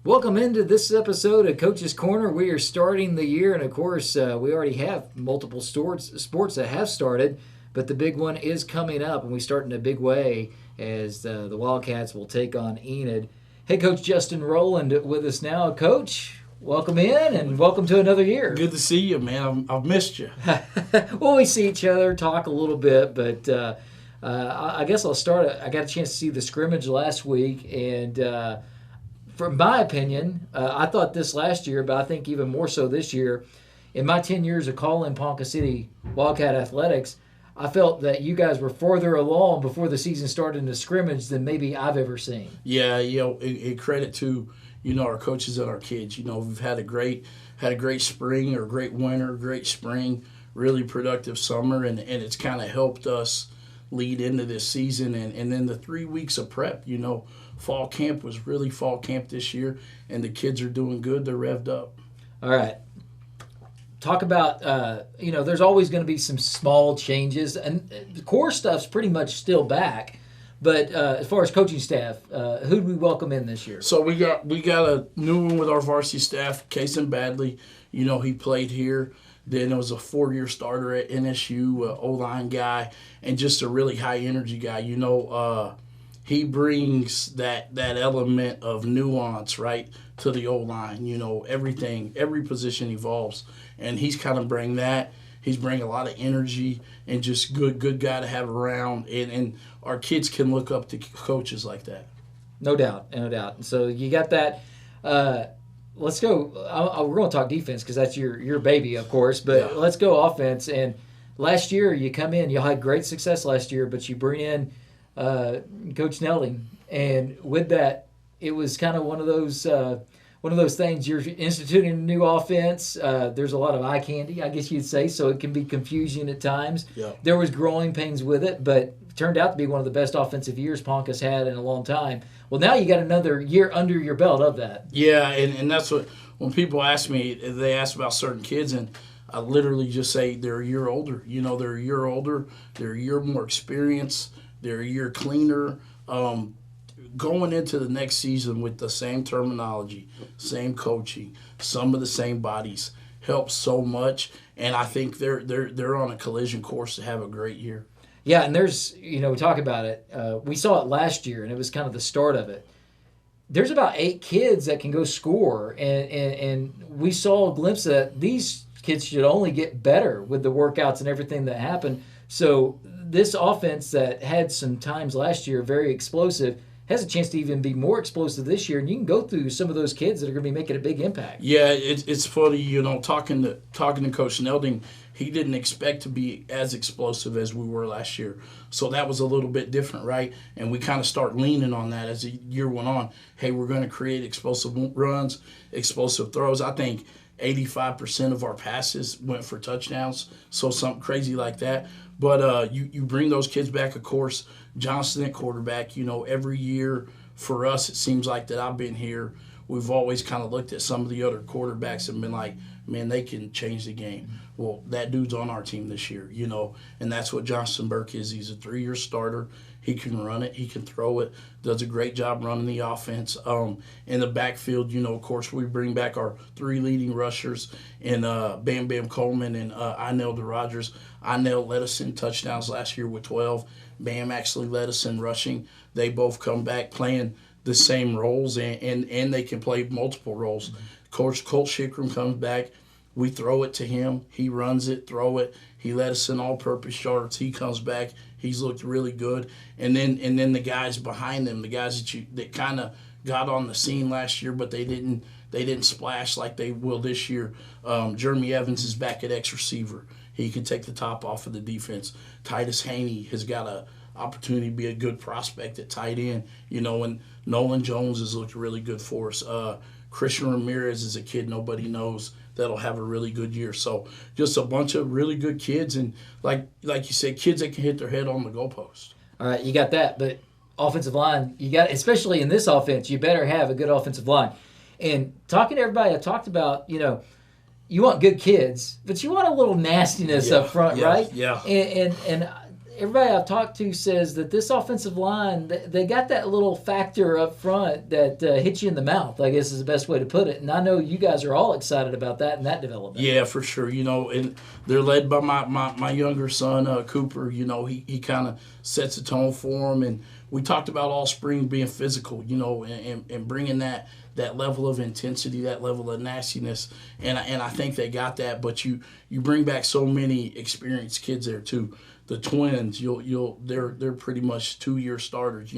Welcome into this episode of Coach's Corner. We are starting the year, and of course, we already have multiple sports that have started, but the big one is coming up, and we start in a big way as the Wildcats will take on Enid. Hey, Coach Justin Roland with us now. Coach, welcome in, and welcome to another year. Good to see you, man. I've missed you. Well, we see each other, talk a little bit, but I guess I'll start. I got a chance to see the scrimmage last week, and from my opinion, I thought this last year, but I think even more so this year. In my 10 years of calling Ponca City Wildcat athletics, I felt that you guys were further along before the season started in the scrimmage than maybe I've ever seen. Yeah, a credit to our coaches and our kids. We've had a great spring or great winter, great spring, really productive summer, and it's kind of helped us lead into this season. And then the 3 weeks of prep, fall camp was really fall camp this year, and the kids are doing good. They're revved up. All right. Talk about, there's always going to be some small changes, and the core stuff's pretty much still back. But as far as coaching staff, who do we welcome in this year? So we got a new one with our varsity staff, Kason Badley. He played here. Then it was a 4-year starter at NSU, O-line guy, and just a really high-energy guy. He brings that element of nuance, right, to the O-line. Every position evolves, and he's kind of bring that. He's bringing a lot of energy and just good guy to have around, and our kids can look up to coaches like that. No doubt. So you got that. Let's go. We're going to talk defense because that's your baby, of course, but Let's go offense. And last year you come in, you had great success last year, but you bring in Coach Snelling, and with that, it was kind of one of those things. You're instituting a new offense. There's a lot of eye candy, I guess you'd say, so it can be confusing at times. Yeah. There was growing pains with it, but it turned out to be one of the best offensive years Ponca's had in a long time. Well, now you got another year under your belt of that. Yeah, and that's what when people ask me, they ask about certain kids, and I literally just say they're a year older. They're a year older. They're a year more experienced. They're a year cleaner. Going into the next season with the same terminology, same coaching, some of the same bodies helps so much, and I think they're on a collision course to have a great year. Yeah, and there's, we talk about it. We saw it last year, and it was kind of the start of it. There's about 8 kids that can go score, and we saw a glimpse that these kids should only get better with the workouts and everything that happened. So this offense that had some times last year very explosive has a chance to even be more explosive this year, and you can go through some of those kids that are going to be making a big impact. Yeah, it's funny, talking to Coach Nelding, he didn't expect to be as explosive as we were last year. So that was a little bit different, right? And we kind of start leaning on that as the year went on. Hey, we're going to create explosive runs, explosive throws. I think 85% of our passes went for touchdowns, so something crazy like that. But you bring those kids back, of course. Johnston at quarterback, every year for us, it seems like that I've been here, we've always kind of looked at some of the other quarterbacks and been like, man, they can change the game. Well, that dude's on our team this year, and that's what Johnston Burke is. He's a 3-year starter. He can run it. He can throw it. Does a great job running the offense. In the backfield, of course, we bring back our 3 leading rushers in Bam Bam Coleman and Inel DeRogers. Inel led us in touchdowns last year with 12. Bam actually led us in rushing. They both come back playing the same roles, and they can play multiple roles. Of course, Colt Shickram comes back. We throw it to him. He runs it, throw it. He led us in all-purpose yards. He comes back. He's looked really good. And then the guys behind them, the guys that kind of got on the scene last year, but they didn't splash like they will this year. Jeremy Evans is back at X receiver. He can take the top off of the defense. Titus Haney has got an opportunity to be a good prospect at tight end. And Nolan Jones has looked really good for us. Christian Ramirez is a kid nobody knows that'll have a really good year. So just a bunch of really good kids, and like you said, kids that can hit their head on the goalpost. All right, you got that, but offensive line, you got, especially in this offense, you better have a good offensive line. And talking to everybody, I talked about, you want good kids, but you want a little nastiness up front, right? Yeah. And everybody I've talked to says that this offensive line, they got that little factor up front that hits you in the mouth, I guess is the best way to put it. And I know you guys are all excited about that and that development. Yeah, for sure. And they're led by my younger son, Cooper. He kind of sets the tone for them. And we talked about all spring being physical, and bringing that level of intensity, that level of nastiness. And I think they got that. But you bring back so many experienced kids there too. The twins, they're pretty much 2-year starters.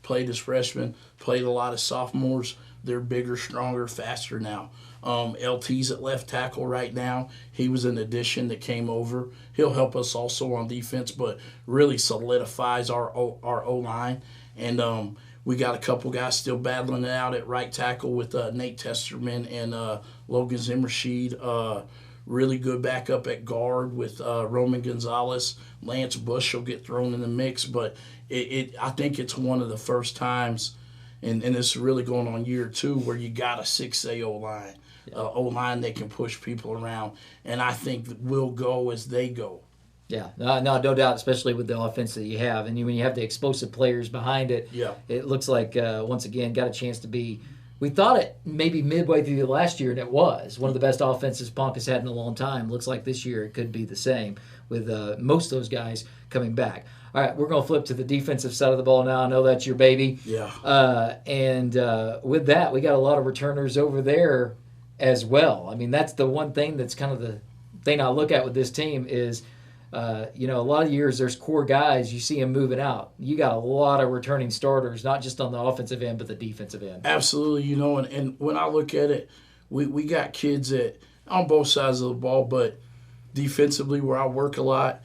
Played as freshmen, played a lot of sophomores. They're bigger, stronger, faster now. LT's at left tackle right now. He was an addition that came over. He'll help us also on defense, but really solidifies our O-line. And we got a couple guys still battling it out at right tackle with Nate Testerman and Logan Zimmershed. Really good backup at guard with Roman Gonzalez. Lance Bush will get thrown in the mix, but I think it's one of the first times, and this is really going on year 2, where you got a 6A O-line, O-line that can push people around, and I think that we'll go as they go. Yeah, no doubt, especially with the offense that you have. And when you have the explosive players behind it, it looks like, once again, got a chance to be – we thought it maybe midway through the last year, and it was one of the best offenses Ponca's had in a long time. Looks like this year it could be the same with most of those guys coming back. All right, we're going to flip to the defensive side of the ball now. I know that's your baby. Yeah. And with that, we got a lot of returners over there as well. I mean, that's the one thing that's kind of the thing I look at with this team is – a lot of years there's core guys, you see them moving out. You got a lot of returning starters, not just on the offensive end, but the defensive end. Absolutely, and when I look at it, we got kids on both sides of the ball, but defensively where I work a lot,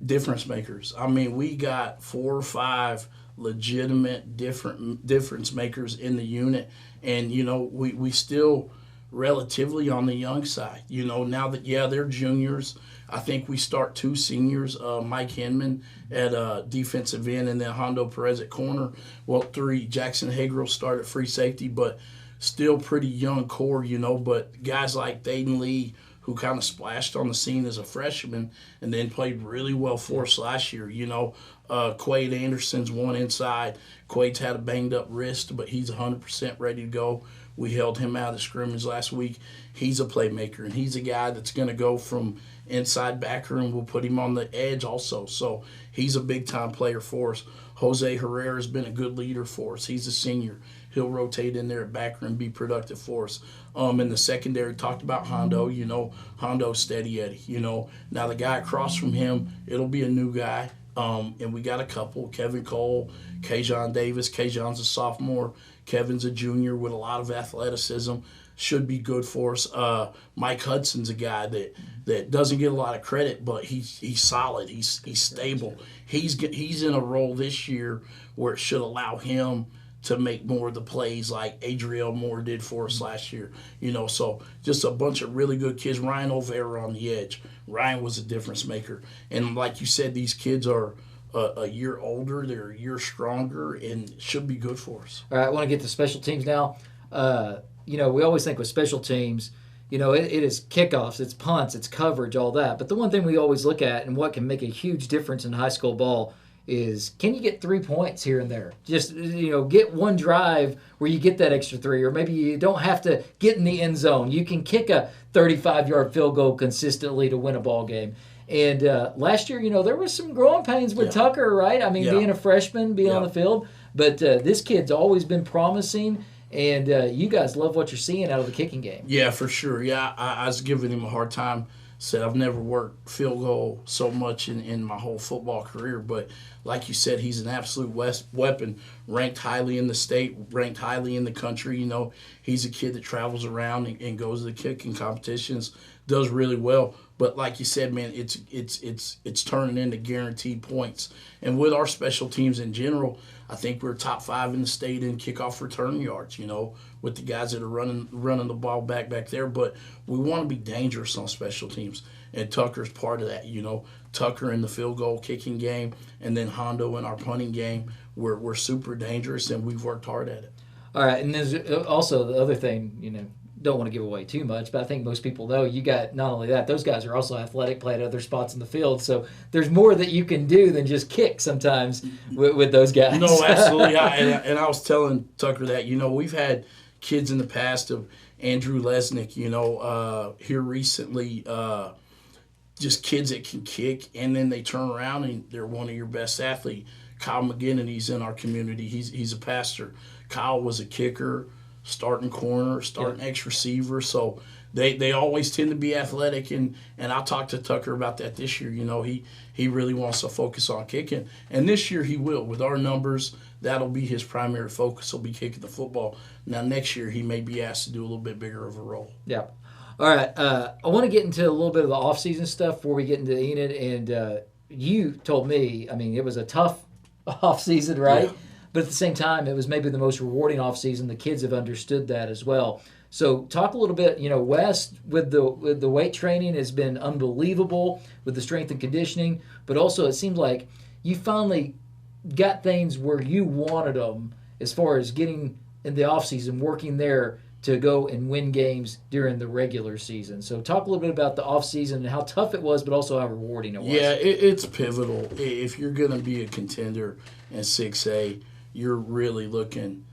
difference makers. I mean, we got 4 or 5 legitimate difference makers in the unit, and, we still relatively on the young side. Now that, they're juniors. I think we start 2 seniors, Mike Hinman at defensive end and then Hondo Perez at corner. Well, 3, Jackson Hager will start at free safety, but still pretty young core, But guys like Thaden Lee, who kind of splashed on the scene as a freshman and then played really well for us last year, Quade Anderson's one inside. Quade's had a banged-up wrist, but he's 100% ready to go. We held him out of the scrimmage last week. He's a playmaker, and he's a guy that's going to go from inside backer, and we'll put him on the edge also. So he's a big-time player for us. Jose Herrera has been a good leader for us. He's a senior. He'll rotate in there at backer and be productive for us. In the secondary, talked about Hondo. Hondo's steady Eddie. Now the guy across from him, it'll be a new guy. And we got a couple, Kevin Cole, Kajon Davis. Kajon's a sophomore. Kevin's a junior with a lot of athleticism. Should be good for us. Mike Hudson's a guy that doesn't get a lot of credit, but he's solid. He's stable. He's in a role this year where it should allow him to make more of the plays like Adriel Moore did for us last year. So just a bunch of really good kids. Ryan Olvera on the edge. Ryan was a difference maker. And like you said, these kids are a year older. They're a year stronger and should be good for us. All right, I want to get to special teams now. We always think with special teams, it is kickoffs, it's punts, it's coverage, all that. But the one thing we always look at and what can make a huge difference in high school ball is can you get 3 points here and there? Just, get one drive where you get that extra 3, or maybe you don't have to get in the end zone. You can kick a 35-yard field goal consistently to win a ball game. And last year, there was some growing pains with Tucker, right? I mean, being a freshman, being on the field. But this kid's always been promising, and you guys love what you're seeing out of the kicking game. Yeah, for sure. Yeah, I was giving him a hard time. Said I've never worked field goal so much in my whole football career. But like you said, he's an absolute weapon, ranked highly in the state, ranked highly in the country. He's a kid that travels around and goes to the kicking competitions, does really well. But like you said, man, it's turning into guaranteed points. And with our special teams in general, I think we're top 5 in the state in kickoff return yards, with the guys that are running the ball back there. But we want to be dangerous on special teams. And Tucker's part of that, Tucker in the field goal kicking game, and then Hondo in our punting game. We're super dangerous, and we've worked hard at it. All right, and there's also the other thing, don't want to give away too much, but I think most people know you got not only that, those guys are also athletic, play at other spots in the field. So there's more that you can do than just kick sometimes with those guys. No, absolutely. And I was telling Tucker that, we've had kids in the past of Andrew Lesnick, here recently, just kids that can kick, and then they turn around and they're one of your best athletes. Kyle McGinnon, he's in our community. He's a pastor. Kyle was a kicker, starting corner, starting X receiver. So they always tend to be athletic, and I talked to Tucker about that this year. He really wants to focus on kicking, and this year he will. With our numbers, that'll be his primary focus. He'll be kicking the football. Now next year he may be asked to do a little bit bigger of a role. Yeah. All right. I want to get into a little bit of the off-season stuff before we get into Enid. And you told me, it was a tough off-season, right? Yeah. But at the same time, it was maybe the most rewarding off-season. The kids have understood that as well. So talk a little bit, Wes, with the weight training has been unbelievable with the strength and conditioning. But also it seems like you finally got things where you wanted them as far as getting in the off-season, working there to go and win games during the regular season. So talk a little bit about the offseason and how tough it was, but also how rewarding it was. Yeah, it's pivotal. If you're going to be a contender in 6A, you're really looking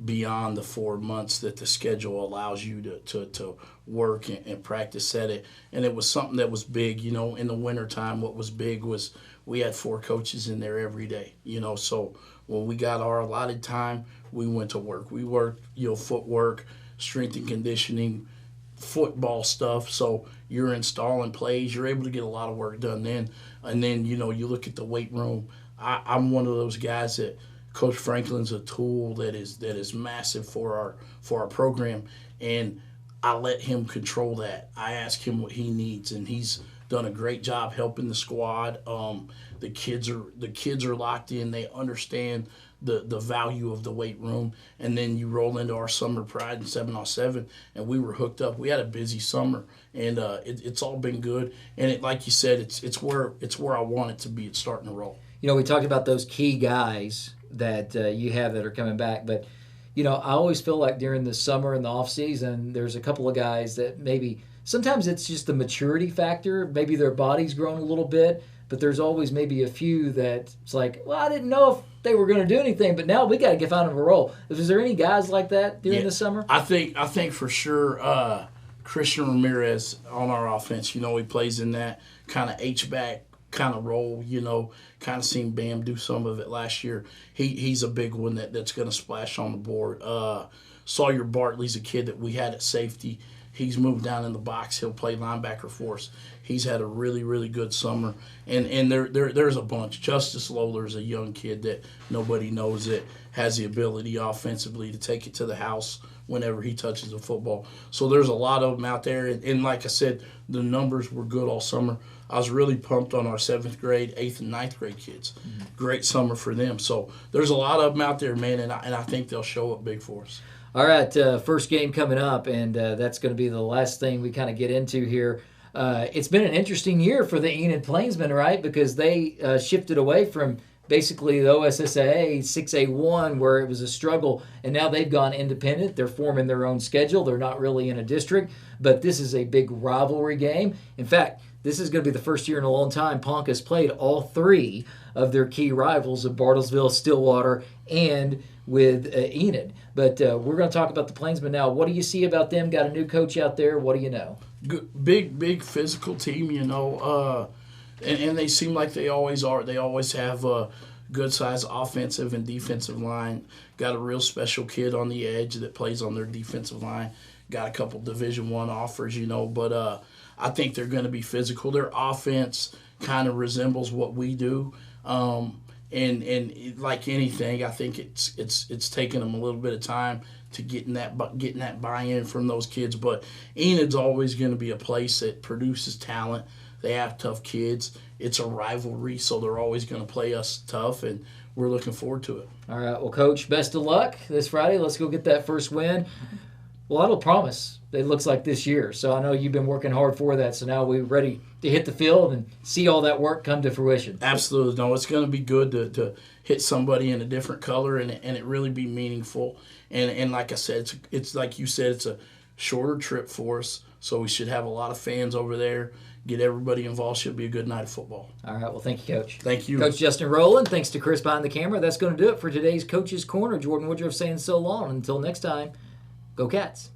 beyond the 4 months that the schedule allows you to work and practice at it. And it was something that was big, in the wintertime. What was big was we had 4 coaches in there every day, So when we got our allotted time, we went to work. We worked, footwork, strength and conditioning, football stuff. So you're installing plays. You're able to get a lot of work done then. And then, you look at the weight room. I'm one of those guys that Coach Franklin's a tool that is massive for our program. And I let him control that. I ask him what he needs, and he's done a great job helping the squad. The kids are locked in. They understand the value of the weight room. And then you roll into our summer pride in 7-on-7, and we were hooked up. We had a busy summer, and it's all been good. And like you said, it's where I want it to be. It's starting to roll. We talked about those key guys that you have that are coming back, but I always feel like during the summer and the off season, there's a couple of guys that maybe sometimes it's just the maturity factor. Maybe their body's grown a little bit, but there's always maybe a few that it's like, well, I didn't know if they were going to do anything, but now we got to get out of a role. Is there any guys like that during the summer? I think for sure Christian Ramirez on our offense, he plays in that kind of H-back kind of role, kind of seen Bam do some of it last year. He's a big one that's going to splash on the board. Sawyer Bartley's a kid that we had at safety. He's moved down in the box. He'll play linebacker for us. He's had a really, really good summer. And there's a bunch. Justice Loller's a young kid that nobody knows that has the ability offensively to take it to the house whenever he touches the football. So there's a lot of them out there. And like I said, the numbers were good all summer. I was really pumped on our 7th grade, 8th, and 9th grade kids. Mm-hmm. Great summer for them. So there's a lot of them out there, man, and I think they'll show up big for us. All right, first game coming up, and that's going to be the last thing we kind of get into here. It's been an interesting year for the Enid Plainsmen, right, because they shifted away from basically the OSSAA 6A1 where it was a struggle, and now they've gone independent. They're forming their own schedule. They're not really in a district, but this is a big rivalry game. In fact, this is going to be the first year in a long time Ponca's played all 3 of their key rivals of Bartlesville, Stillwater, and with Enid. But we're going to talk about the Plainsmen now. What do you see about them? Got a new coach out there. What do you know? Good, big physical team, and they seem like they always are. They always have a good-sized offensive and defensive line. Got a real special kid on the edge that plays on their defensive line. Got a couple Division I offers, but I think they're going to be physical. Their offense kind of resembles what we do. And like anything, I think it's taken them a little bit of time to getting that buy-in from those kids. But Enid's always going to be a place that produces talent. They have tough kids. It's a rivalry, so they're always going to play us tough, and we're looking forward to it. All right, well, Coach, best of luck this Friday. Let's go get that first win. Well, that'll promise. It looks like this year. So I know you've been working hard for that. So now we're ready to hit the field and see all that work come to fruition. Absolutely. No, it's going to be good to hit somebody in a different color and it really be meaningful. And like I said, it's like you said, it's a shorter trip for us. So we should have a lot of fans over there. Get everybody involved. Should be a good night of football. All right. Well, thank you, Coach. Thank you. Coach Justin Roland. Thanks to Chris behind the camera. That's going to do it for today's Coach's Corner. Jordan Woodruff saying so long. Until next time, go Cats.